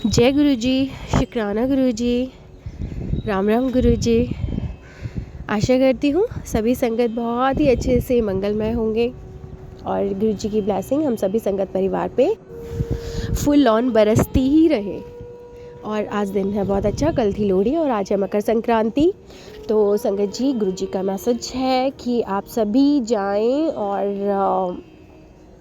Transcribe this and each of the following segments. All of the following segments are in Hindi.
जय गुरु जी, शुक्राना गुरु जी, राम राम गुरु जी। आशा करती हूँ सभी संगत बहुत ही अच्छे से मंगलमय होंगे और गुरु जी की ब्लेसिंग हम सभी संगत परिवार पे फुल ऑन बरसती ही रहे। और आज दिन है बहुत अच्छा, कल थी लोहड़ी और आज है मकर संक्रांति। तो संगत जी, गुरु जी का मैसेज है कि आप सभी जाएं और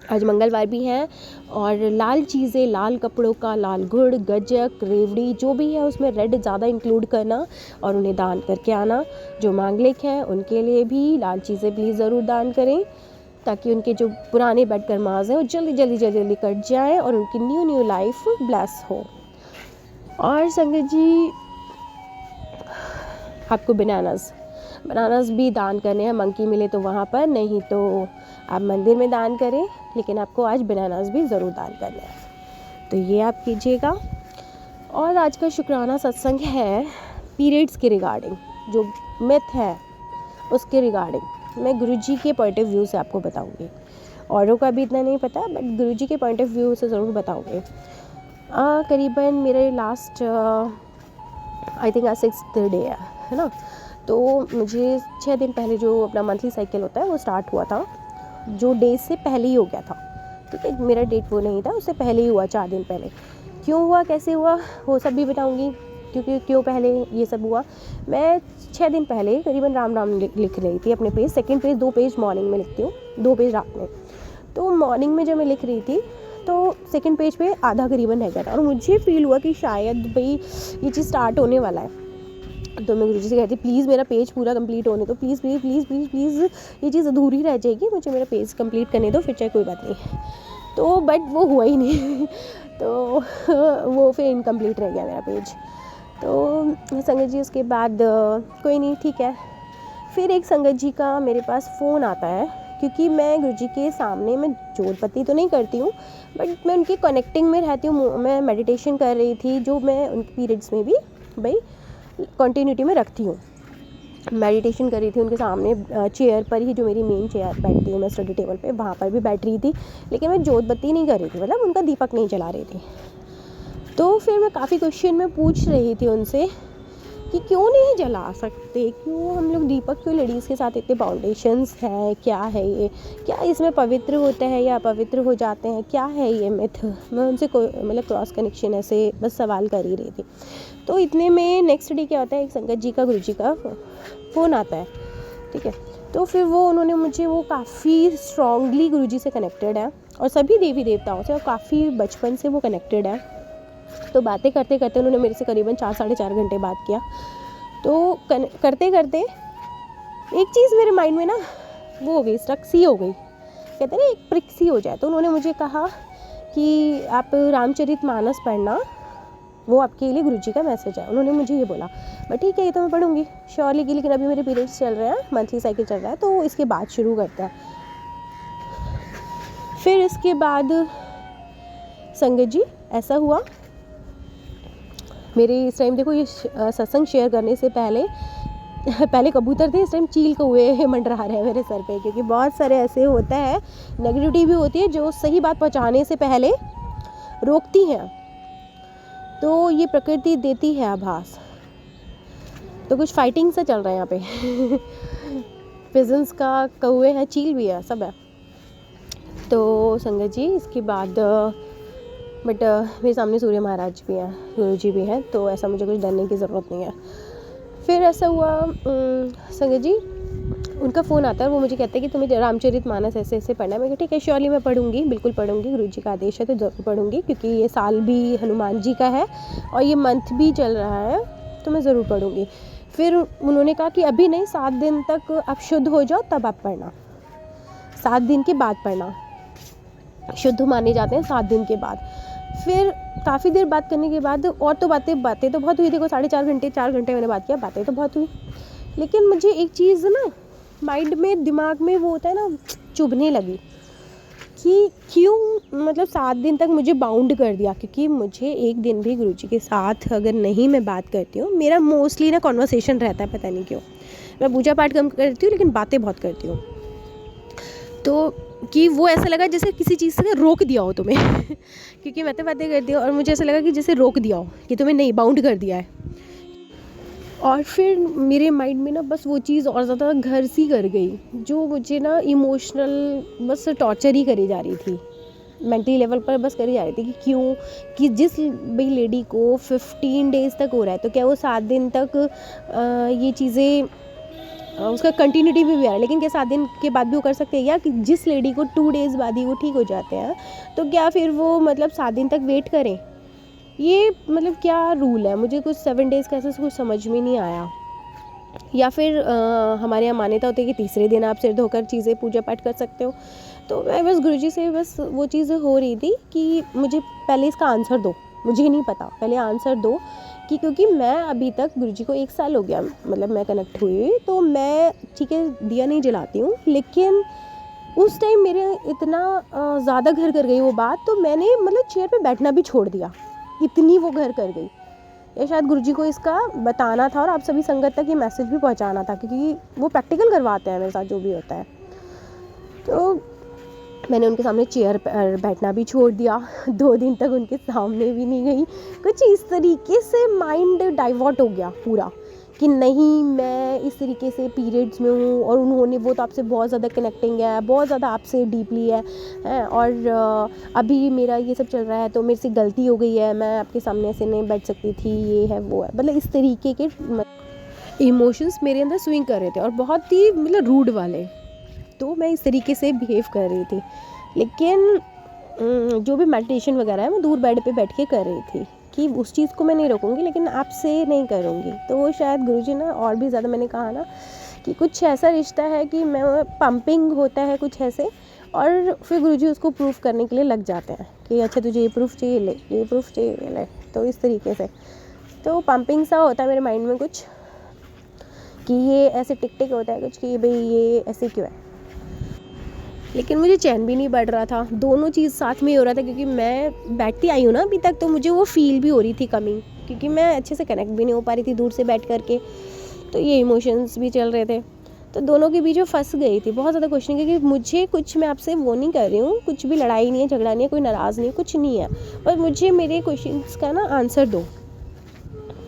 आज मंगलवार भी है और लाल चीज़ें, लाल कपड़ों का, लाल गुड़, गज्जक, रेवड़ी जो भी है उसमें रेड ज़्यादा इंक्लूड करना और उन्हें दान करके आना। जो मांगलिक हैं उनके लिए भी लाल चीज़ें प्लीज़ ज़रूर दान करें ताकि उनके जो पुराने बेड कर्माज हैं वो जल्दी जल्दी जल्दी जल्दी कट जाए और उनकी न्यू लाइफ ब्लेस हो। और संगत जी, आपको बनानास भी दान करने हैं। मंकी मिले तो वहाँ पर, नहीं तो आप मंदिर में दान करें, लेकिन आपको आज बनानास भी ज़रूर दान करने हैं, तो ये आप कीजिएगा। और आज का शुक्राना सत्संग है पीरियड्स के रिगार्डिंग, जो मिथ है उसके रिगार्डिंग मैं गुरुजी के पॉइंट ऑफ व्यू से आपको बताऊंगी। औरों का भी इतना नहीं पता, बट गुरुजी के पॉइंट ऑफ व्यू से ज़रूर बताऊंगी। करीबन मेरे लास्ट आई थिंक आज 6th डे है ना, तो मुझे 6 दिन पहले जो अपना मंथली साइकिल होता है वो स्टार्ट हुआ था, जो डे से पहले ही हो गया था। ठीक है, मेरा डेट वो नहीं था, उससे पहले ही हुआ, 4 दिन पहले। क्यों हुआ, कैसे हुआ, वो सब भी बताऊंगी, क्योंकि क्यों पहले ये सब हुआ। मैं 6 दिन पहले करीबन राम राम लिख रही थी अपने page, second page 2 page morning में लिखती हूँ, 2 पेज रात में। तो मॉर्निंग में जब मैं लिख रही थी तो सेकंड पेज पे आधा करीबन रह गया था और मुझे फील हुआ कि शायद भाई ये चीज़ स्टार्ट होने वाला है। तो मैं गुरुजी से कहती, प्लीज़ मेरा पेज पूरा कंप्लीट होने दो, please please please please please, ये चीज़ अधूरी रह जाएगी, मुझे मेरा पेज कंप्लीट करने दो, फिर चाहे कोई बात नहीं। तो बट वो हुआ ही नहीं तो वो फिर इनकम्प्लीट रह गया मेरा पेज। तो संगत जी उसके बाद कोई नहीं, ठीक है। फिर एक संगत जी का मेरे पास फ़ोन आता है, क्योंकि मैं गुरुजी के सामने मैं जोड़पत्ती तो नहीं करती हूँ, बट मैं उनकी कनेक्टिंग में रहती हूँ। मैं मेडिटेशन कर रही थी, जो मैं उनके पीरियड्स में भी भाई कंटिन्यूटी में रखती हूँ। मेडिटेशन कर रही थी उनके सामने चेयर पर ही, जो मेरी मेन चेयर बैठती हूँ मैं स्टडी टेबल पे, वहाँ पर भी बैठ रही थी, लेकिन मैं जोत बत्ती नहीं कर रही थी, मतलब उनका दीपक नहीं जला रही थी। तो फिर मैं काफ़ी क्वेश्चन में पूछ रही थी उनसे कि क्यों नहीं जला सकते, क्यों हम लोग दीपक, क्यों लेडीज़ के साथ इतने बाउंडेशंस हैं, क्या है ये, क्या इसमें पवित्र होते हैं या अपवित्र हो जाते हैं, क्या है ये मिथ। मैं उनसे मतलब क्रॉस कनेक्शन ऐसे बस सवाल कर ही रही थी। तो इतने में नेक्स्ट डे क्या होता है, एक संगत जी का गुरुजी का फ़ोन आता है। ठीक है, तो फिर वो उन्होंने मुझे, वो काफ़ी स्ट्रॉन्गली गुरुजी से कनेक्टेड है और सभी देवी देवताओं से, और काफ़ी बचपन से वो कनेक्टेड है। तो बातें करते करते उन्होंने मेरे से करीबन 4-4.5 घंटे बात किया। तो करते करते एक चीज़ मेरे माइंड में ना वो हो गई, स्ट्रक सी हो गई, कहते हैं ना एक प्रिक सी हो जाए। तो उन्होंने मुझे कहा कि आप रामचरितमानस पढ़ना, वो आपके लिए गुरुजी का मैसेज है, उन्होंने मुझे ये बोला। मैं ठीक है, ये तो मैं पढ़ूंगी श्योरली की, लेकिन अभी मेरे पीरियड्स चल रहे हैं, मंथली साइकिल चल रहा है, तो इसके बाद शुरू करते हैं। फिर इसके बाद संगत जी ऐसा हुआ, मेरे इस टाइम देखो ये सत्संग शेयर करने से पहले कबूतर थे, इस टाइम चील कौवे मंडरा रहे हैं मेरे सर पे, क्योंकि बहुत सारे ऐसे होता है, नेगेटिविटी भी होती है जो सही बात पहुंचाने से पहले रोकती हैं। तो ये प्रकृति देती है आभास। तो कुछ फाइटिंग से चल रहा है यहाँ पे पिजन्स का, कौवे हैं, चील भी है, सब है। तो संगत जी इसके बाद बट मेरे सामने सूर्य महाराज भी हैं, गुरु जी भी हैं, तो ऐसा मुझे कुछ डरने की ज़रूरत नहीं है। फिर ऐसा हुआ संगत जी, उनका फ़ोन आता है, वो मुझे कहते हैं कि तुम्हें रामचरितमानस ऐसे ऐसे पढ़ना है। मैं ठीक है, श्योरली मैं पढ़ूंगी, बिल्कुल पढ़ूंगी, गुरु जी का आदेश है तो ज़रूर पढ़ूंगी, क्योंकि ये साल भी हनुमान जी का है और ये मंथ भी चल रहा है, तो मैं ज़रूर पढ़ूंगी। फिर उन्होंने कहा कि अभी नहीं, 7 दिन तक आप शुद्ध हो जाओ तब आप पढ़ना, 7 दिन के बाद पढ़ना, शुद्ध माने जाते हैं 7 दिन के बाद। फिर काफ़ी देर बात करने के बाद, और तो बातें तो बहुत हुई, देखो 4 घंटे मैंने बात किया, बातें तो बहुत हुई, लेकिन मुझे एक चीज़ ना माइंड में, दिमाग में वो होता है ना, चुभने लगी कि क्यों, मतलब 7 दिन तक मुझे बाउंड कर दिया, क्योंकि मुझे एक दिन भी गुरुजी के साथ अगर नहीं मैं बात करती हूँ, मेरा मोस्टली ना कॉन्वर्सेशन रहता है, पता नहीं क्यों। मैं पूजा पाठ कम करती हूँ लेकिन बातें बहुत करती हूँ। तो कि वो ऐसा लगा जैसे किसी चीज़ से रोक दिया हो तुम्हें क्योंकि मैं तो बातें करती हूँ और मुझे ऐसा लगा कि जैसे रोक दिया हो कि तुम्हें नहीं बाउंड कर दिया है। और फिर मेरे माइंड में ना बस वो चीज़ और ज़्यादा घर सी कर गई, जो मुझे ना इमोशनल बस टॉर्चर ही करी जा रही थी, मेंटली लेवल पर बस करी जा रही थी कि क्यों, कि जिस भाई लेडी को 15 डेज़ तक हो रहा है तो क्या वो 7 दिन तक ये चीज़ें उसका कंटिन्यूटी भी आ रहा है, लेकिन क्या 7 दिन के बाद भी वो कर सकते हैं, या कि जिस लेडी को 2 डेज़ बाद ही वो ठीक हो जाते हैं तो क्या फिर वो मतलब 7 दिन तक वेट करें? ये मतलब क्या रूल है? मुझे कुछ 7 डेज़ का ऐसा कुछ समझ में नहीं आया। या फिर हमारे यहाँ मान्यता होती है कि तीसरे दिन आप सिर धोकर चीज़ें पूजा पाठ कर सकते हो। तो मैं बस गुरुजी से बस वो चीज़ हो रही थी कि मुझे पहले इसका आंसर दो, मुझे नहीं पता, पहले आंसर दो कि क्योंकि मैं अभी तक गुरुजी को 1 साल हो गया, मतलब मैं कनेक्ट हुई, तो मैं ठीक है दिया नहीं जलाती हूँ, लेकिन उस टाइम मेरे इतना ज़्यादा घर कर गई वो बात, तो मैंने मतलब चेयर पे बैठना भी छोड़ दिया, इतनी वो घर कर गई। या शायद गुरुजी को इसका बताना था और आप सभी संगत तक ये मैसेज भी पहुंचाना था, क्योंकि वो प्रैक्टिकल करवाते हैं मेरे साथ जो भी होता है। तो मैंने उनके सामने चेयर पर बैठना भी छोड़ दिया, 2 दिन तक उनके सामने भी नहीं गई। कुछ इस तरीके से माइंड डाइवर्ट हो गया पूरा कि नहीं, मैं इस तरीके से पीरियड्स में हूँ और उन्होंने, वो तो आपसे बहुत ज़्यादा कनेक्टिंग है, बहुत ज़्यादा आपसे डीपली है, और अभी मेरा ये सब चल रहा है तो मेरे से गलती हो गई है, मैं आपके सामने ऐसे नहीं बैठ सकती थी, ये है वो है, मतलब इस तरीके के इमोशंस मेरे अंदर स्विंग कर रहे थे और बहुत ही मतलब रूड वाले। तो मैं इस तरीके से बिहेव कर रही थी, लेकिन जो भी मेडिटेशन वगैरह है मैं दूर बेड पे बैठ के कर रही थी कि उस चीज़ को मैं नहीं रोकूंगी, लेकिन आपसे नहीं करूँगी। तो वो शायद गुरुजी ना और भी ज़्यादा, मैंने कहा ना कि कुछ ऐसा रिश्ता है कि मैं पंपिंग होता है कुछ ऐसे, और फिर गुरुजी उसको प्रूफ करने के लिए लग जाते हैं कि अच्छा तुझे ये प्रूफ चाहिए, ले ये प्रूफ चाहिए, ले। तो इस तरीके से तो पंपिंग सा होता है मेरे माइंड में कुछ कि ये ऐसे टिक टिक होता है कुछ कि भाई ये ऐसे क्यों है, लेकिन मुझे चैन भी नहीं बढ़ रहा था। दोनों चीज़ साथ में ही हो रहा था, क्योंकि मैं बैठती आई हूँ ना अभी तक, तो मुझे वो फील भी हो रही थी कमी, क्योंकि मैं अच्छे से कनेक्ट भी नहीं हो पा रही थी दूर से बैठ करके, तो ये इमोशंस भी चल रहे थे। तो दोनों के बीच में फंस गई थी, बहुत ज़्यादा क्वेश्चन, क्योंकि मुझे कुछ, मैं आपसे वो नहीं कर रही हूँ, कुछ भी लड़ाई नहीं है, झगड़ा नहीं है, कोई नाराज़ नहीं है, कुछ नहीं है, पर मुझे मेरे क्वेश्चंस का ना आंसर दो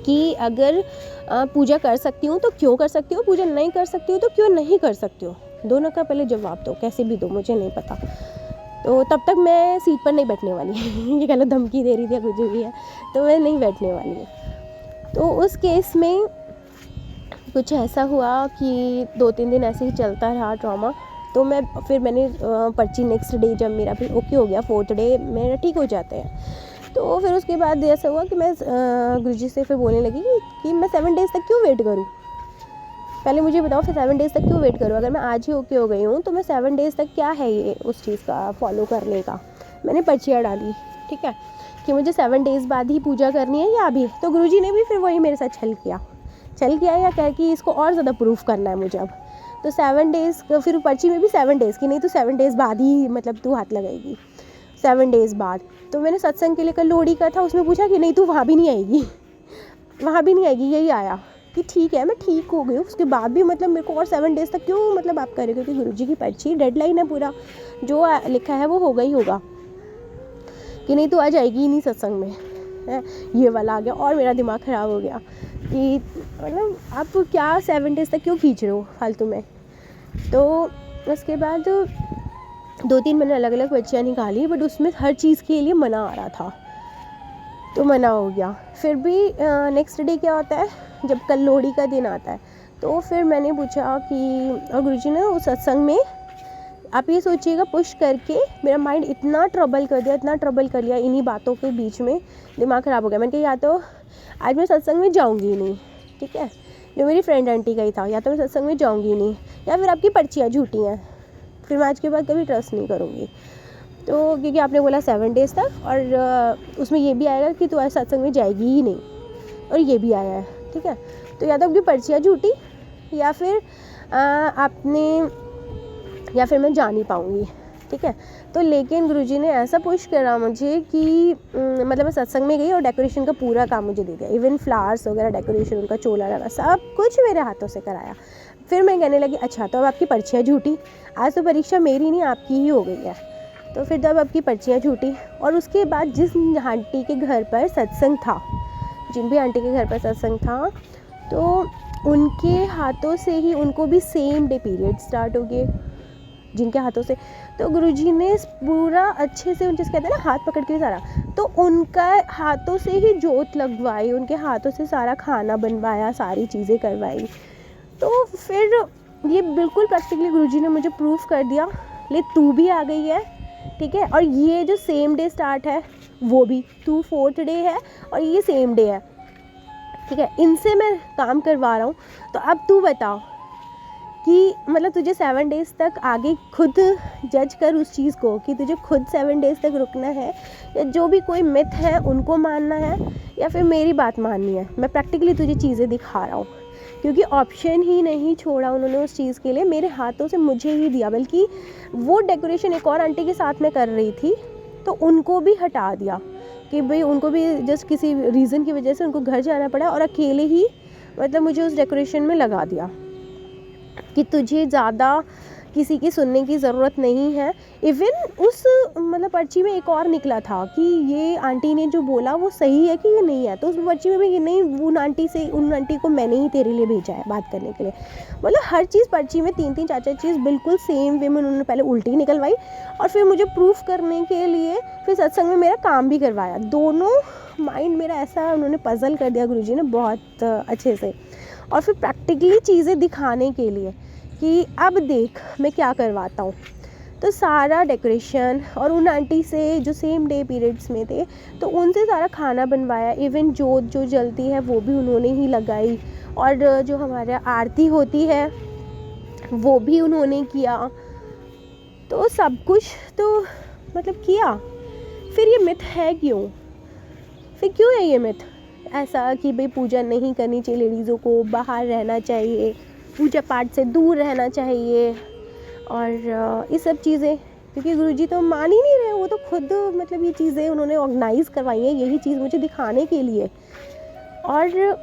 कि अगर पूजा कर सकती हूँ तो क्यों कर सकती हूँ, पूजा नहीं कर सकती हूँ तो क्यों नहीं कर सकती हूँ, दोनों का पहले जवाब दो, कैसे भी दो, मुझे नहीं पता। तो तब तक मैं सीट पर नहीं बैठने वाली ये कह लो धमकी दे रही थी कुछ भी है, तो मैं नहीं बैठने वाली है। तो उस केस में कुछ ऐसा हुआ कि 2-3 दिन ऐसे ही चलता रहा ड्रामा। तो मैंने पर्ची नेक्स्ट डे जब मेरा फिर ओके हो गया, 4th डे मेरा ठीक हो जाते हैं, तो फिर उसके बाद ऐसा हुआ कि मैं गुरुजी से फिर बोलने लगी कि मैं 7 डेज़ तक क्यों वेट करूँ, पहले मुझे बताओ फिर 7 डेज़ तक क्यों वेट करूँ, अगर मैं आज ही ओके हो गई हूँ तो मैं 7 डेज़ तक क्या है ये उस चीज़ का फॉलो करने का। मैंने पर्चियाँ डाली, ठीक है, कि मुझे 7 डेज़ बाद ही पूजा करनी है या अभी। तो गुरुजी ने भी फिर वही मेरे साथ छल किया या कह कि इसको और ज़्यादा प्रूफ करना है मुझे अब। तो 7 डेज़, फिर पर्ची में भी 7 डेज़ की, नहीं तो 7 डेज़ बाद ही मतलब तू हाथ लगाएगी, 7 डेज़ बाद। तो मैंने सत्संग के लिए कल लोहड़ी का था, उसमें पूछा कि नहीं तू वहाँ भी नहीं आएगी, वहाँ भी नहीं आएगी, यही आया कि ठीक है मैं ठीक हो गई, उसके बाद भी मतलब मेरे को और 7 डेज़ तक क्यों मतलब आप करें, क्योंकि गुरुजी की पर्ची डेडलाइन है, पूरा जो लिखा है वो होगा ही होगा, कि नहीं तो आ जाएगी ही नहीं सत्संग में है। ये वाला आ गया और मेरा दिमाग ख़राब हो गया कि मतलब आप क्या 7 डेज़ तक क्यों खींच रहे हो फालतू में। तो उसके बाद 2-3 मैंने अलग अलग पर्चियाँ निकाली, बट उसमें हर चीज़ के लिए मना आ रहा था, तो मना हो गया। फिर भी नेक्स्ट डे क्या होता है, जब कल लोहड़ी का दिन आता है, तो फिर मैंने पूछा कि, और गुरुजी ने उस सत्संग में, आप ये सोचिएगा पुश करके मेरा माइंड इतना ट्रबल कर लिया इन्हीं बातों के बीच में, दिमाग ख़राब हो गया। मैंने कहा या तो आज मैं सत्संग में जाऊँगी ही नहीं, ठीक है, जो मेरी फ्रेंड आंटी का ही था, या तो मैं सत्संग में जाऊँगी ही नहीं, या फिर आपकी पर्चियाँ झूठी हैं, फिर मैं आज के बाद कभी ट्रस्ट नहीं करूँगी। तो क्योंकि आपने बोला 7 डेज़ तक, और उसमें ये भी आएगा कि तू आज सत्संग में जाएगी ही नहीं, और ये भी आया है, ठीक है, तो या तो आपकी पर्चियाँ झूठी, या फिर मैं जा नहीं पाऊँगी। ठीक है। तो लेकिन गुरुजी ने ऐसा पुश करा मुझे कि मतलब मैं सत्संग में गई और डेकोरेशन का पूरा काम मुझे दे दिया, इवन फ्लावर्स वगैरह डेकोरेशन, उनका चोला लगा, सब कुछ मेरे हाथों से कराया। फिर मैं कहने लगी अच्छा तो अब आपकी पर्चियाँ झूठी, आज तो परीक्षा मेरी नहीं आपकी ही हो गई है। तो फिर तब आपकी पर्चियाँ झूठी। और उसके बाद जिस आंटी के घर पर सत्संग था, जिन भी आंटी के घर पर सत्संग था, तो उनके हाथों से ही उनको भी सेम डे पीरियड स्टार्ट हो गए, जिनके हाथों से। तो गुरुजी ने पूरा अच्छे से, जिस कहते हैं ना हाथ पकड़ के सारा, तो उनका हाथों से ही जोत लगवाई, उनके हाथों से सारा खाना बनवाया, सारी चीज़ें करवाई। तो फिर ये बिल्कुल प्रैक्टिकली गुरुजी ने मुझे प्रूफ कर दिया, ले तू भी आ गई है, ठीक है। और ये जो सेम डे स्टार्ट है वो भी, तू 4th डे है और ये सेम डे है, ठीक है। इनसे मैं काम करवा रहा हूँ, तो अब तू बता कि मतलब तुझे 7 डेज़ तक आगे खुद जज कर उस चीज़ को, कि तुझे खुद 7 डेज़ तक रुकना है, या जो भी कोई मिथ है उनको मानना है, या फिर मेरी बात माननी है। मैं प्रैक्टिकली तुझे चीज़ें दिखा रहा हूँ, क्योंकि ऑप्शन ही नहीं छोड़ा उन्होंने उस चीज़ के लिए, मेरे हाथों से मुझे ही दिया। बल्कि वो डेकोरेशन एक और आंटी के साथ में कर रही थी, तो उनको भी हटा दिया कि भाई उनको भी जस्ट किसी रीज़न की वजह से उनको घर जाना पड़ा, और अकेले ही मतलब मुझे उस डेकोरेशन में लगा दिया कि तुझे ज़्यादा किसी की सुनने की ज़रूरत नहीं है। इवन उस मतलब पर्ची में एक और निकला था कि ये आंटी ने जो बोला वो सही है कि ये नहीं है, तो उस पर्ची में भी कि नहीं, उन आंटी को मैंने ही तेरे लिए भेजा है बात करने के लिए। मतलब हर चीज़ पर्ची में 3-3 4-4 चीज़ बिल्कुल सेम वे में उन्होंने पहले उल्टी निकलवाई, और फिर मुझे प्रूफ करने के लिए फिर सत्संग में मेरा काम भी करवाया। दोनों माइंड मेरा ऐसा उन्होंने पज़ल कर दिया गुरुजी ने बहुत अच्छे से। और फिर प्रैक्टिकली चीज़ें दिखाने के लिए कि अब देख मैं क्या करवाता हूँ। तो सारा डेकोरेशन, और उन आंटी से जो सेम डे पीरियड्स में थे, तो उनसे सारा खाना बनवाया। इवन जोत जो जलती है वो भी उन्होंने ही लगाई, और जो हमारा आरती होती है वो भी उन्होंने किया। तो सब कुछ तो मतलब किया। फिर ये मिथ है क्यों? फिर क्यों है ये मिथ ऐसा कि भाई पूजा नहीं करनी चाहिए, लेडीज़ों को बाहर रहना चाहिए, पूजा पाठ से दूर रहना चाहिए, और ये सब चीज़ें? क्योंकि गुरुजी तो मान ही नहीं रहे, वो तो खुद मतलब ये चीज़ें उन्होंने ऑर्गेनाइज़ करवाई हैं, यही चीज़ मुझे दिखाने के लिए। और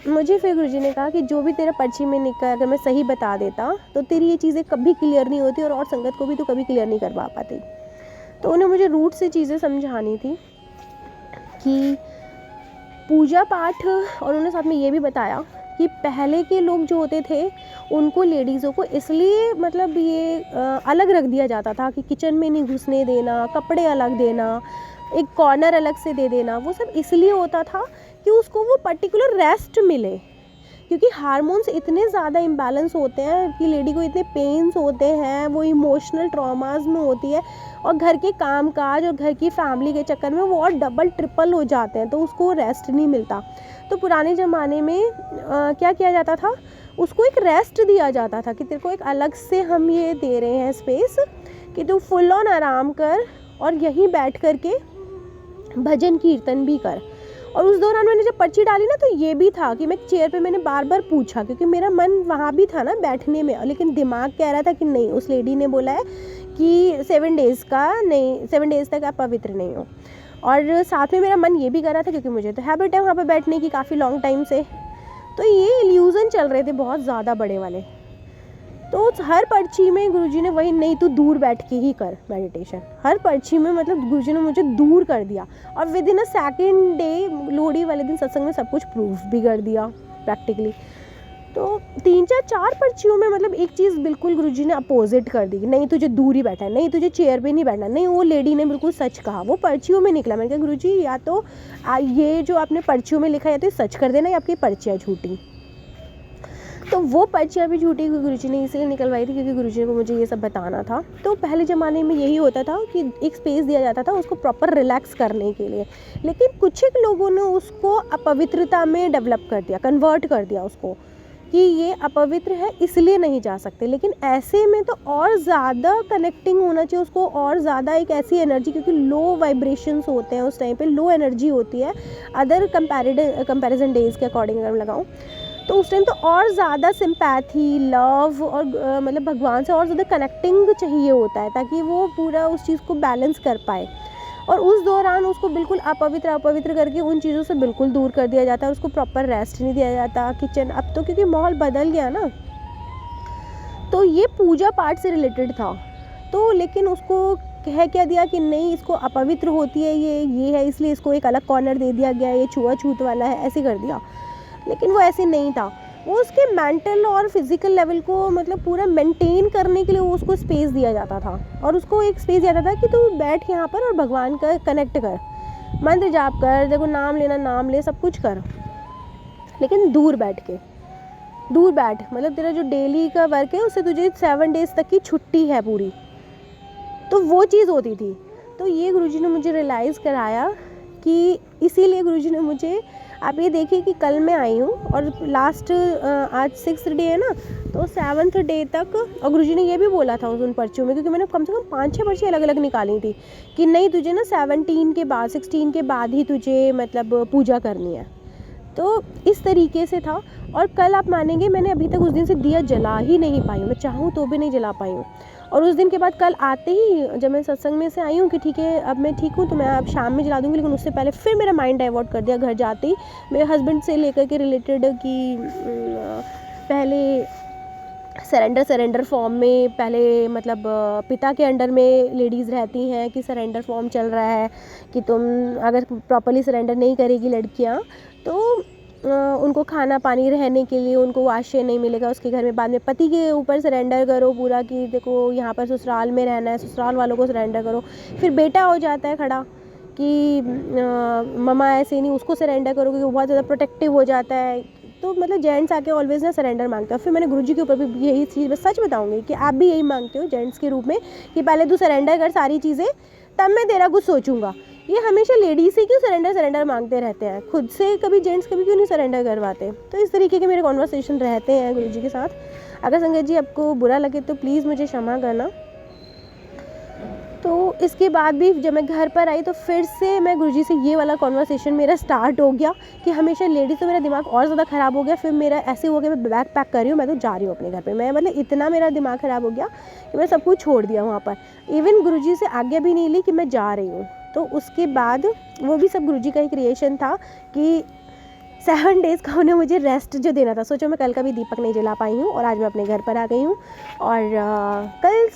मुझे फिर गुरुजी ने कहा कि जो भी तेरा पर्ची में निकल, अगर मैं सही बता देता तो तेरी ये चीज़ें कभी क्लियर नहीं होती, और संगत को भी तो कभी क्लियर नहीं करवा पाती। तो उन्हें मुझे रूट से चीज़ें समझानी थी कि पूजा पाठ, और उन्होंने साथ में ये भी बताया कि पहले के लोग जो होते थे उनको, लेडीज़ों को इसलिए मतलब ये अलग रख दिया जाता था कि किचन में नहीं घुसने देना, कपड़े अलग देना, एक कॉर्नर अलग से दे देना। वो सब इसलिए होता था कि उसको वो पर्टिकुलर रेस्ट मिले, क्योंकि हार्मोन्स इतने ज़्यादा इम्बैलेंस होते हैं कि लेडी को इतने पेन्स होते हैं, वो इमोशनल ट्रॉमास में होती है, और घर के काम काज और घर की फैमिली के चक्कर में वो और डबल ट्रिपल हो जाते हैं, तो उसको रेस्ट नहीं मिलता। तो पुराने ज़माने में क्या किया जाता था, उसको एक रेस्ट दिया जाता था कि तेरे को एक अलग से हम ये दे रहे हैं स्पेस कि तू फुल ऑन आराम कर, और यहीं बैठ कर के भजन कीर्तन भी कर। और उस दौरान मैंने जब पर्ची डाली ना, तो ये भी था कि मैं चेयर पे मैंने बार बार पूछा, क्योंकि मेरा मन वहाँ भी था ना बैठने में, लेकिन दिमाग कह रहा था कि नहीं, उस लेडी ने बोला है कि 7 डेज़ का नहीं, 7 डेज़ तक आप पवित्र नहीं हो। और साथ में मेरा मन ये भी कर रहा था, क्योंकि मुझे तो हैबिट है वहाँ पर बैठने की काफ़ी लॉन्ग टाइम से। तो ये इल्यूज़न चल रहे थे बहुत ज़्यादा बड़े वाले। तो हर पर्ची में गुरुजी ने वही, नहीं तू दूर बैठ के ही कर मेडिटेशन, हर पर्ची में मतलब गुरुजी ने मुझे दूर कर दिया। और with in a second day, Lohri वाले दिन सत्संग में सब कुछ प्रूफ भी कर दिया प्रैक्टिकली। तो 3-4 पर्चियों में मतलब एक चीज़ बिल्कुल गुरुजी ने अपोजिट कर दी, नहीं तुझे दूर ही बैठा है, नहीं तुझे चेयर पे नहीं बैठना। नहीं, वो लेडी ने बिल्कुल सच कहा, वो पर्चियों में निकला। मैंने कहा गुरुजी या तो ये जो आपने पर्चियों में लिखा है, या तो सच कर देना, या आपकी पर्चियाँ झूठी। तो वो पर्चियाँ भी झूठी गुरुजी ने इसलिए निकलवाई थी क्योंकि गुरुजी को मुझे ये सब बताना था। तो पहले ज़माने में यही होता था कि एक स्पेस दिया जाता था उसको प्रॉपर रिलैक्स करने के लिए, लेकिन कुछ एक लोगों ने उसको अपवित्रता में डेवलप कर दिया, कन्वर्ट कर दिया उसको कि ये अपवित्र है इसलिए नहीं जा सकते। लेकिन ऐसे में तो और ज़्यादा कनेक्टिंग होना चाहिए उसको, और ज़्यादा एक ऐसी एनर्जी, क्योंकि लो वाइब्रेशंस होते हैं उस टाइम पे, लो एनर्जी होती है अदर कंपैरिजन डेज़ के अकॉर्डिंग अगर मैं लगाऊँ तो उस टाइम तो और ज़्यादा सिंपैथी, लव और मतलब भगवान से और ज़्यादा कनेक्टिंग चाहिए होता है ताकि वो पूरा उस चीज़ को बैलेंस कर पाए। और उस दौरान उसको बिल्कुल अपवित्र अपवित्र करके उन चीज़ों से बिल्कुल दूर कर दिया जाता है, उसको प्रॉपर रेस्ट नहीं दिया जाता। किचन अब तो क्योंकि माहौल बदल गया ना, तो ये पूजा पाठ से रिलेटेड था, तो लेकिन उसको कह क्या दिया कि नहीं, इसको अपवित्र होती है ये है, इसलिए इसको एक अलग कॉर्नर दे दिया गया, ये छुआछूत वाला है, ऐसे कर दिया। लेकिन वो ऐसे नहीं था, वो उसके मेंटल और फिज़िकल लेवल को मतलब पूरा मेंटेन करने के लिए वो उसको स्पेस दिया जाता था, और उसको एक स्पेस दिया जाता था कि तू बैठ यहाँ पर और भगवान का कनेक्ट कर, मंत्र जाप कर, देखो नाम लेना नाम ले, सब कुछ कर, लेकिन दूर बैठ, मतलब तेरा जो डेली का वर्क है उससे तुझे 7 डेज़ तक की छुट्टी है पूरी, तो वो चीज़ होती थी। तो ये गुरुजी ने मुझे रियलाइज़ कराया कि इसीलिए गुरुजी ने मुझे, आप ये देखिए कि कल मैं आई हूँ और लास्ट आज 6th डे है ना, तो 7th डे तक, और गुरुजी ने ये भी बोला था उन पर्चियों में, क्योंकि मैंने कम से कम 5-6 पर्ची अलग अलग निकाली थी कि नहीं तुझे ना 17 के बाद 16 के बाद ही तुझे मतलब पूजा करनी है। तो इस तरीके से था। और कल आप मानेंगे मैंने अभी तक उस दिन से दिया जला ही नहीं पाई हूँ, मैं चाहूँ तो भी नहीं जला पाई हूँ। और उस दिन के बाद कल आते ही जब मैं सत्संग में से आई हूँ कि ठीक है अब मैं ठीक हूँ तो मैं अब शाम में जला दूँगी, लेकिन उससे पहले फिर मेरा माइंड डाइवर्ट कर दिया घर जाते ही मेरे हस्बैंड से लेकर के रिलेटेड कि पहले सरेंडर फॉर्म में, पहले मतलब पिता के अंडर में लेडीज़ रहती हैं कि सरेंडर फॉर्म चल रहा है कि तुम अगर प्रॉपर्ली सरेंडर नहीं करेगी लड़कियाँ तो उनको खाना पानी रहने के लिए उनको आश्रय नहीं मिलेगा उसके घर में। बाद में पति के ऊपर सरेंडर करो पूरा कि देखो यहाँ पर ससुराल में रहना है, ससुराल वालों को सरेंडर करो। फिर बेटा हो जाता है खड़ा कि ममा ऐसे नहीं, उसको सरेंडर करो क्योंकि वो बहुत ज़्यादा प्रोटेक्टिव हो जाता है। तो मतलब जेंट्स आके ऑलवेज़ ना सरेंडर मांगते हैं। फिर मैंने गुरुजी के ऊपर भी यही चीज़, मैं सच बताऊँगी कि आप भी यही मांगते हो जेंट्स के रूप में कि पहले तू सरेंडर कर सारी चीज़ें, तब मैं तेरा कुछ सोचूंगा। ये हमेशा लेडीज़ ही क्यों सरेंडर मांगते रहते हैं, खुद से कभी जेंट्स कभी क्यों नहीं सरेंडर करवाते। तो इस तरीके के मेरे कॉन्वर्सेशन रहते हैं गुरुजी के साथ। अगर संगत जी आपको बुरा लगे तो प्लीज़ मुझे क्षमा करना। तो इसके बाद भी जब मैं घर पर आई तो फिर से मैं गुरुजी से ये वाला कॉन्वर्सेशन मेरा स्टार्ट हो गया कि हमेशा लेडीज़, तो मेरा दिमाग और ज़्यादा ख़राब हो गया। फिर मेरा ऐसे हो गया मैं बैग पैक कर रही हूँ, मैं तो जा रही हूँ अपने घर पे। मैं मतलब इतना मेरा दिमाग ख़राब हो गया कि मैं सब कुछ छोड़ दिया वहाँ पर। इवन गुरुजी से आज्ञा भी नहीं ली कि मैं जा रही हूँ। तो उसके बाद वो भी सब गुरुजी का ही क्रिएशन था कि 7 डेज़ का उन्हें मुझे रेस्ट जो देना था। सोचो मैं कल का भी दीपक नहीं जला पाई हूँ और आज मैं अपने घर पर आ गई हूँ। और कल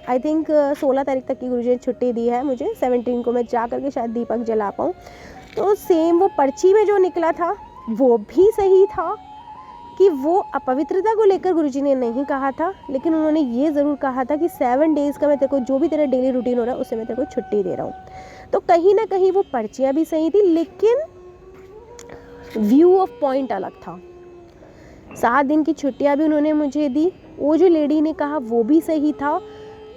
आई थिंक 16 तारीख तक की गुरुजी ने छुट्टी दी है मुझे। 17 को मैं जा करके शायद दीपक जला पाऊँ। तो सेम वो पर्ची में जो निकला था वो भी सही था कि वो अपवित्रता को लेकर गुरुजी ने नहीं कहा था, लेकिन उन्होंने ये ज़रूर कहा था कि 7 डेज़ का मैं तेरे को जो भी तेरा डेली रूटीन हो रहा है उससे मैं तेरे को छुट्टी दे रहा हूँ। तो कहीं ना कहीं वो पर्चियाँ भी सही थी, लेकिन व्यू ऑफ पॉइंट अलग था। 7 दिन की छुट्टियाँ भी उन्होंने मुझे दी, वो जो लेडी ने कहा वो भी सही था,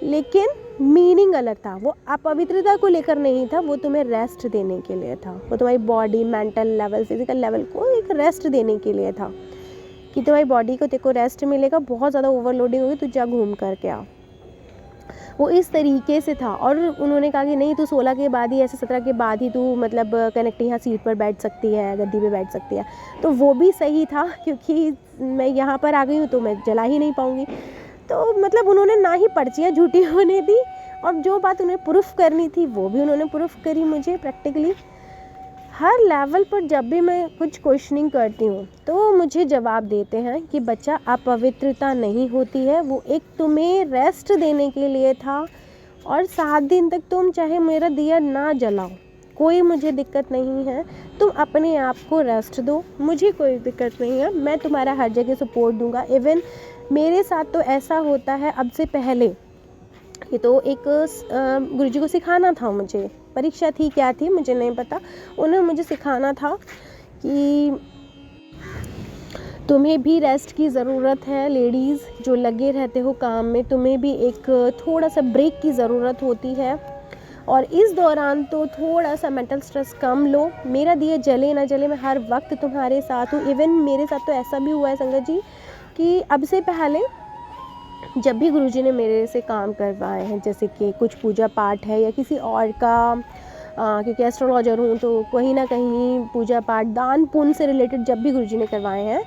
लेकिन मीनिंग अलग था। वो अपवित्रता को लेकर नहीं था, वो तुम्हें रेस्ट देने के लिए था। वो तुम्हारी body, mental level, physical level को एक रेस्ट देने के लिए था कि तुम्हारी बॉडी को तेरे को रेस्ट मिलेगा, बहुत ज़्यादा ओवरलोडिंग होगी, तू जा घूम करके आ। वो इस तरीके से था। और उन्होंने कहा कि नहीं तू 16 के बाद ही, ऐसे 17 के बाद ही तू मतलब कनेक्ट यहाँ सीट पर बैठ सकती है, गद्दी पे बैठ सकती है। तो वो भी सही था क्योंकि मैं यहाँ पर आ गई हूँ तो मैं जला ही नहीं पाऊँगी। तो मतलब उन्होंने ना ही पर्चियाँ झूठी होने दी, और जो बात उन्हें प्रूफ करनी थी वो भी उन्होंने प्रूफ करी मुझे प्रैक्टिकली। हर लेवल पर जब भी मैं कुछ क्वेश्चनिंग करती हूँ तो मुझे जवाब देते हैं कि बच्चा अपवित्रता नहीं होती है, वो एक तुम्हें रेस्ट देने के लिए था। और 7 दिन तक तुम चाहे मेरा दिया ना जलाओ, कोई मुझे दिक्कत नहीं है, तुम अपने आप को रेस्ट दो, मुझे कोई दिक्कत नहीं है, मैं तुम्हारा हर जगह सपोर्ट दूंगा। इवन मेरे साथ तो ऐसा होता है, अब से पहले ये तो एक गुरुजी को सिखाना था मुझे, परीक्षा थी क्या थी मुझे नहीं पता, उन्हें मुझे सिखाना था कि तुम्हें भी रेस्ट की ज़रूरत है। लेडीज़ जो लगे रहते हो काम में, तुम्हें भी एक थोड़ा सा ब्रेक की ज़रूरत होती है। और इस दौरान तो थोड़ा सा मेंटल स्ट्रेस कम लो। मेरा दिया जले ना जले, मैं हर वक्त तुम्हारे साथ हूँ। इवन मेरे साथ तो ऐसा भी हुआ है संगत जी कि अब से पहले जब भी गुरुजी ने मेरे से काम करवाए हैं, जैसे कि कुछ पूजा पाठ है या किसी और का क्योंकि एस्ट्रोलॉजर हूँ तो कहीं ना कहीं पूजा पाठ, दान पुण्य से रिलेटेड जब भी गुरुजी ने करवाए हैं,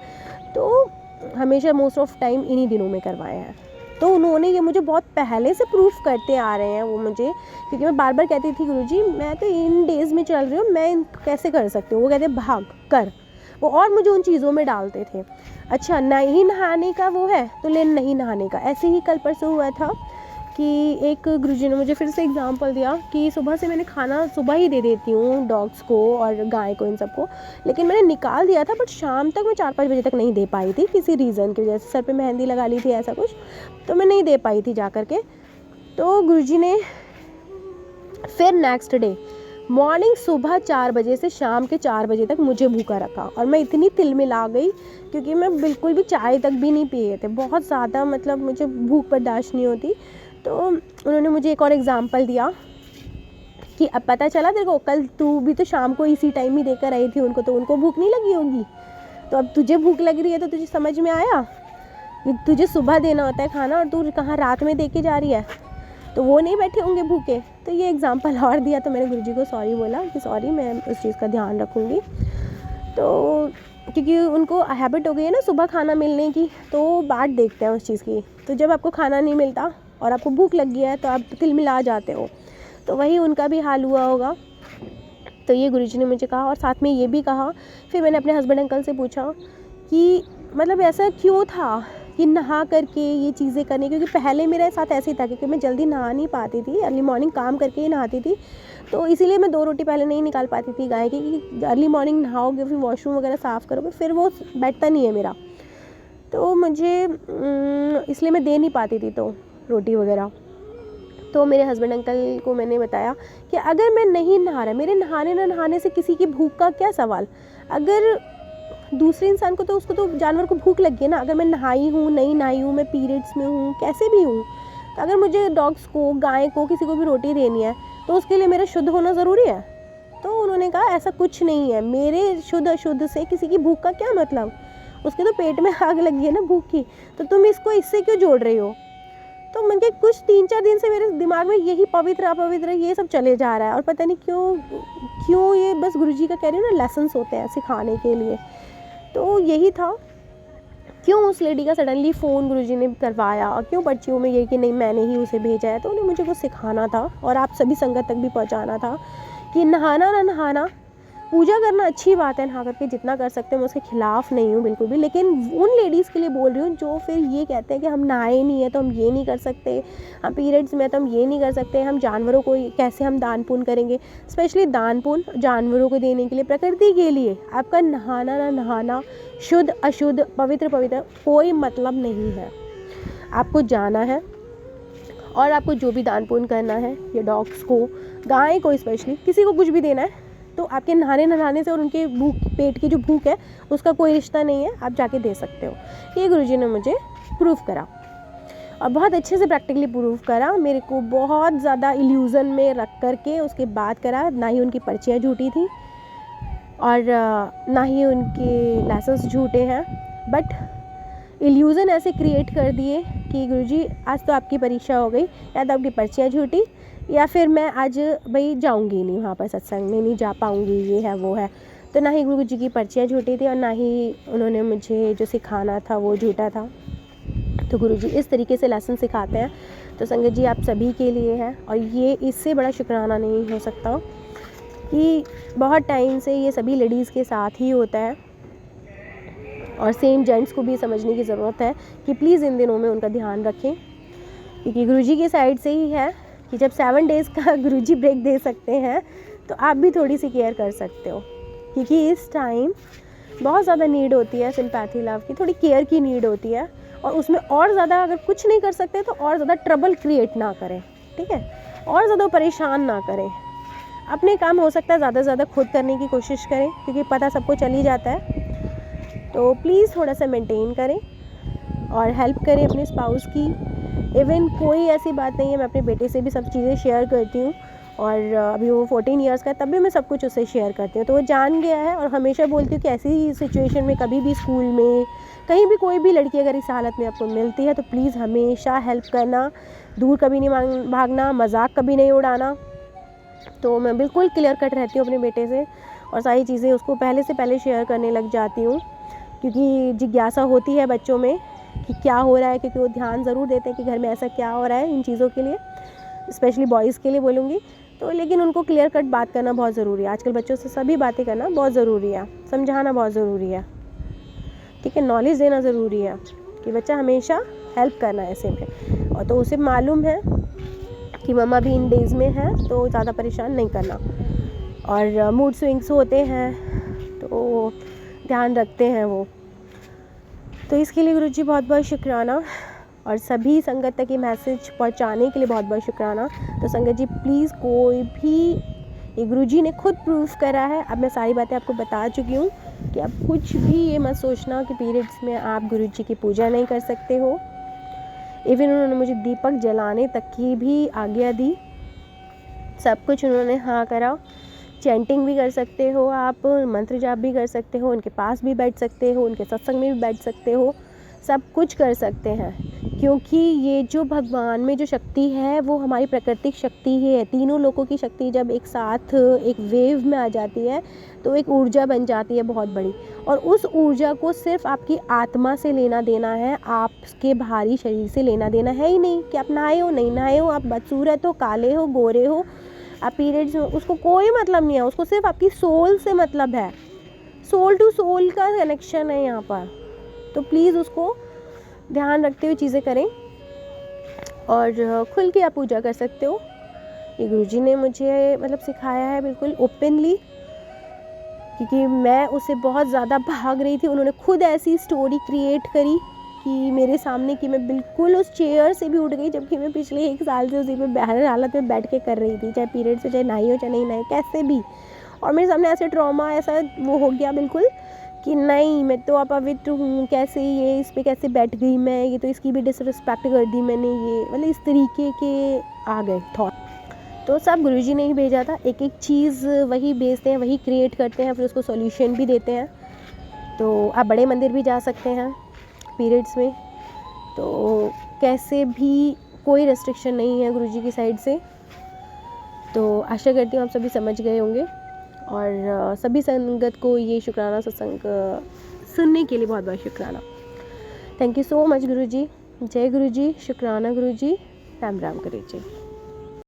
तो हमेशा मोस्ट ऑफ टाइम इन्हीं दिनों में करवाए हैं। तो उन्होंने ये मुझे बहुत पहले से प्रूफ करते आ रहे हैं वो मुझे, क्योंकि मैं बार बार कहती थी गुरुजी मैं तो इन डेज़ में चल रही हूँ, मैं इनको कैसे कर सकती हूँ। वो कहते भाग कर, वो और मुझे उन चीज़ों में डालते थे। अच्छा नहीं नहाने का वो है तो ले नहीं नहाने का। ऐसे ही कल परसों हुआ था कि एक गुरुजी ने मुझे फिर से एग्जांपल दिया कि सुबह से मैंने खाना सुबह ही दे देती हूँ डॉग्स को और गाय को, इन सबको, लेकिन मैंने निकाल दिया था बट शाम तक मैं 4-5 बजे तक नहीं दे पाई थी किसी रीज़न की वजह से। सर पे मेहंदी लगा ली थी ऐसा कुछ, तो मैं नहीं दे पाई थी जा कर के। तो गुरुजी ने फिर नेक्स्ट डे मॉर्निंग सुबह 4 बजे से शाम के 4 बजे तक मुझे भूखा रखा, और मैं इतनी तिलमिला गई क्योंकि मैं बिल्कुल भी चाय तक भी नहीं पिए थे, बहुत ज़्यादा मतलब मुझे भूख बर्दाश्त नहीं होती। तो उन्होंने मुझे एक और एग्जांपल दिया कि अब पता चला तेरे को, कल तू भी तो शाम को इसी टाइम ही देकर आई थी उनको, तो उनको भूख नहीं लगी होगी, तो अब तुझे भूख लग रही है, तो तुझे समझ में आया कि तुझे सुबह देना होता है खाना और तू कहाँ रात में दे के जा रही है, तो वो नहीं बैठे होंगे भूखे। तो ये एग्जांपल और दिया, तो मैंने गुरुजी को सॉरी बोला कि सॉरी मैं उस चीज़ का ध्यान रखूँगी। तो क्योंकि उनको हैबिट हो गई है ना सुबह खाना मिलने की, तो बात देखते हैं उस चीज़ की। तो जब आपको खाना नहीं मिलता और आपको भूख लग गया है तो आप तिलमिला जाते हो, तो वही उनका भी हाल हुआ होगा। तो ये गुरुजी ने मुझे कहा, और साथ में ये भी कहा, फिर मैंने अपने हस्बैंड अंकल से पूछा कि मतलब ऐसा क्यों था कि नहा करके ये चीज़ें करनी, क्योंकि पहले मेरे साथ ऐसे ही था, क्योंकि मैं जल्दी नहा नहीं पाती थी, अर्ली मॉर्निंग काम करके ही नहाती थी, तो इसीलिए मैं 2 रोटी पहले नहीं निकाल पाती थी गाय की, क्योंकि अर्ली मॉर्निंग नहाओगे फिर वॉशरूम वगैरह साफ़ करोगे फिर वो बैठता नहीं है मेरा, तो मुझे इसलिए मैं दे नहीं पाती थी तो रोटी वगैरह। तो मेरे हस्बैंड अंकल को मैंने बताया कि अगर मैं नहीं नहा रहा, मेरे नहाने ना नहाने से किसी की भूख का क्या सवाल, अगर दूसरे इंसान को तो उसको तो जानवर को भूख लगी है ना, अगर मैं नहाई हूँ नहीं नहाई हूँ, मैं पीरियड्स में हूँ कैसे भी हूँ, तो अगर मुझे डॉग्स को गाय को किसी को भी रोटी देनी है तो उसके लिए मेरा शुद्ध होना ज़रूरी है। तो उन्होंने कहा ऐसा कुछ नहीं है, मेरे शुद्ध अशुद्ध से किसी की भूख का क्या मतलब, उसके तो पेट में आग लगी है ना भूख की, तो तुम इसको इससे क्यों जोड़ रही हो। तो मुझे कुछ 3-4 दिन से मेरे दिमाग में यही पवित्र अपवित्र ये सब चले जा रहा है, और पता नहीं क्यों ये बस गुरुजी का कह रही हूँ ना लेसन्स होते हैं सिखाने के लिए। तो यही था क्यों उस लेडी का सडनली फ़ोन गुरुजी ने करवाया, और क्यों बच्चियों में ये कि नहीं मैंने ही उसे भेजा है, तो उन्हें मुझे कुछ सिखाना था और आप सभी संगत तक भी पहुंचाना था कि नहाना ना नहाना, पूजा करना अच्छी बात है, नहा करके जितना कर सकते हैं मैं उसके खिलाफ़ नहीं हूँ बिल्कुल भी, लेकिन उन लेडीज़ के लिए बोल रही हूँ जो फिर ये कहते हैं कि हम नहाए नहीं है तो हम ये नहीं कर सकते, हम पीरियड्स में तो हम ये नहीं कर सकते, हम जानवरों को कैसे हम दान पुण्य करेंगे, स्पेशली दान पुण्य जानवरों को देने के लिए, प्रकृति के लिए आपका नहाना ना नहाना, शुद्ध अशुद्ध पवित्र पवित्र कोई मतलब नहीं है। आपको जाना है और आपको जो भी दान पुण्य करना है, ये डॉग्स को गाय को स्पेशली किसी को कुछ भी देना है, तो आपके नहाने नहाने से और उनके भूख पेट की जो भूख है उसका कोई रिश्ता नहीं है, आप जाके दे सकते हो। ये गुरुजी ने मुझे प्रूफ करा और बहुत अच्छे से प्रैक्टिकली प्रूफ करा, मेरे को बहुत ज़्यादा इल्यूज़न में रख करके उसके बाद करा। ना ही उनकी पर्चियाँ झूठी थी और ना ही उनके लाइसेंस झूठे हैं, बट इल्यूज़न ऐसे क्रिएट कर दिए कि गुरुजी आज तो आपकी परीक्षा हो गई, या तो आपकी पर्चियाँ झूठी या फिर मैं आज भाई जाऊंगी नहीं वहाँ पर सत्संग में, नहीं जा पाऊंगी, ये है वो है। तो ना ही गुरुजी की पर्चियाँ झूठी थी और ना ही उन्होंने मुझे जो सिखाना था वो झूठा था। तो गुरुजी इस तरीके से लेसन सिखाते हैं, तो संगत जी आप सभी के लिए है, और ये इससे बड़ा शुक्राना नहीं हो सकता कि बहुत टाइम से ये सभी लेडीज़ के साथ ही होता है, और सेम जेंट्स को भी समझने की ज़रूरत है कि प्लीज़ इन दिनों में उनका ध्यान रखें, क्योंकि गुरुजी की साइड से ही है कि जब 7 डेज़ का गुरुजी ब्रेक दे सकते हैं तो आप भी थोड़ी सी केयर कर सकते हो, क्योंकि इस टाइम बहुत ज़्यादा नीड होती है सिंपैथी लव की, थोड़ी केयर की नीड होती है, और उसमें और ज़्यादा अगर कुछ नहीं कर सकते तो और ज़्यादा ट्रबल क्रिएट ना करें, ठीक है, और ज़्यादा परेशान ना करें, अपने काम हो सकता है ज़्यादा से ज़्यादा खुद करने की कोशिश करें, क्योंकि पता सबको चल ही जाता है। तो प्लीज़ थोड़ा सा मेंटेन करें और हेल्प करें अपने स्पाउस की। इवन कोई ऐसी बात नहीं है, मैं अपने बेटे से भी सब चीज़ें शेयर करती हूँ, और अभी वो 14 इयर्स का है तब भी मैं सब कुछ उससे शेयर करती हूँ, तो वो जान गया है। और हमेशा बोलती हूँ कि ऐसी सिचुएशन में कभी भी स्कूल में कहीं भी कोई भी लड़की अगर इस हालत में आपको मिलती है तो प्लीज़ हमेशा हेल्प करना, दूर कभी नहीं भागना, मजाक कभी नहीं उड़ाना। तो मैं बिल्कुल क्लियर कट रहती हूँ अपने बेटे से और सारी चीज़ें उसको पहले से पहले शेयर करने लग जाती हूँ। क्योंकि जिज्ञासा होती है बच्चों में कि क्या हो रहा है, क्योंकि वो ध्यान ज़रूर देते हैं कि घर में ऐसा क्या हो रहा है इन चीज़ों के लिए, स्पेशली बॉयज़ के लिए बोलूँगी तो। लेकिन उनको क्लियर कट बात करना बहुत ज़रूरी है। आजकल बच्चों से सभी बातें करना बहुत ज़रूरी है, समझाना बहुत ज़रूरी है, ठीक है, नॉलेज देना ज़रूरी है कि बच्चा हमेशा हेल्प करना है ऐसे में। और तो उसे मालूम है कि मम्मा भी इन डेज़ में है तो ज़्यादा परेशान नहीं करना। और मूड स्विंग्स होते हैं तो ध्यान रखते हैं वो। तो इसके लिए गुरुजी बहुत बहुत शुक्राना, और सभी संगत तक ये मैसेज पहुंचाने के लिए बहुत बहुत शुक्राना। तो संगत जी प्लीज़, कोई भी, ये गुरुजी ने खुद प्रूफ करा है, अब मैं सारी बातें आपको बता चुकी हूँ कि आप कुछ भी ये मत सोचना कि पीरियड्स में आप गुरुजी की पूजा नहीं कर सकते हो। इवन उन्होंने मुझे दीपक जलाने तक की भी आज्ञा दी, सब कुछ उन्होंने हाँ करा। चैंटिंग भी कर सकते हो आप, मंत्र जाप भी कर सकते हो, उनके पास भी बैठ सकते हो, उनके सत्संग में भी बैठ सकते हो, सब कुछ कर सकते हैं। क्योंकि ये जो भगवान में जो शक्ति है वो हमारी प्राकृतिक शक्ति ही है। तीनों लोगों की शक्ति जब एक साथ एक वेव में आ जाती है तो एक ऊर्जा बन जाती है बहुत बड़ी, और उस ऊर्जा को सिर्फ आपकी आत्मा से लेना देना है, आपके भारी शरीर से लेना देना है ही नहीं कि आप नहाए हो नहीं नहाए हो, आप बदसूरत हो, काले हो, गोरे हो, आप पीरियड्स में, उसको कोई मतलब नहीं है। उसको सिर्फ आपकी सोल से मतलब है, सोल टू सोल का कनेक्शन है यहाँ पर। तो प्लीज़ उसको ध्यान रखते हुए चीज़ें करें, और खुल के आप पूजा कर सकते हो। ये गुरुजी ने मुझे मतलब सिखाया है बिल्कुल ओपनली, क्योंकि मैं उससे बहुत ज़्यादा भाग रही थी। उन्होंने खुद ऐसी स्टोरी क्रिएट करी कि मेरे सामने, कि मैं बिल्कुल उस चेयर से भी उठ गई, जबकि मैं पिछले 1 साल से उसी पे हर हालत में बैठ के कर रही थी, चाहे पीरियड से, चाहे नहाई हो चाहे नहीं नहाई, कैसे भी। और मेरे सामने ऐसे ट्रॉमा, ऐसा वो हो गया बिल्कुल कि नहीं, मैं तो अपवित्र हूँ, कैसे ये इस पे कैसे बैठ गई मैं, ये तो इसकी भी डिसरिस्पेक्ट कर दी मैंने, ये मतलब इस तरीके के आ गए थॉट। तो सब गुरुजी ने ही भेजा था, एक एक चीज़ वही भेजते हैं, वही क्रिएट करते हैं, फिर उसको सॉल्यूशन भी देते हैं। तो आप बड़े मंदिर भी जा सकते हैं पीरियड्स में, तो कैसे भी कोई रेस्ट्रिक्शन नहीं है गुरुजी की साइड से। तो आशा करती हूँ आप सभी समझ गए होंगे, और सभी संगत को ये शुक्राना सत्संग सुनने के लिए बहुत बहुत शुक्राना। थैंक यू सो मच गुरुजी। जय गुरुजी, शुक्राना गुरुजी, राम राम गुरुजी।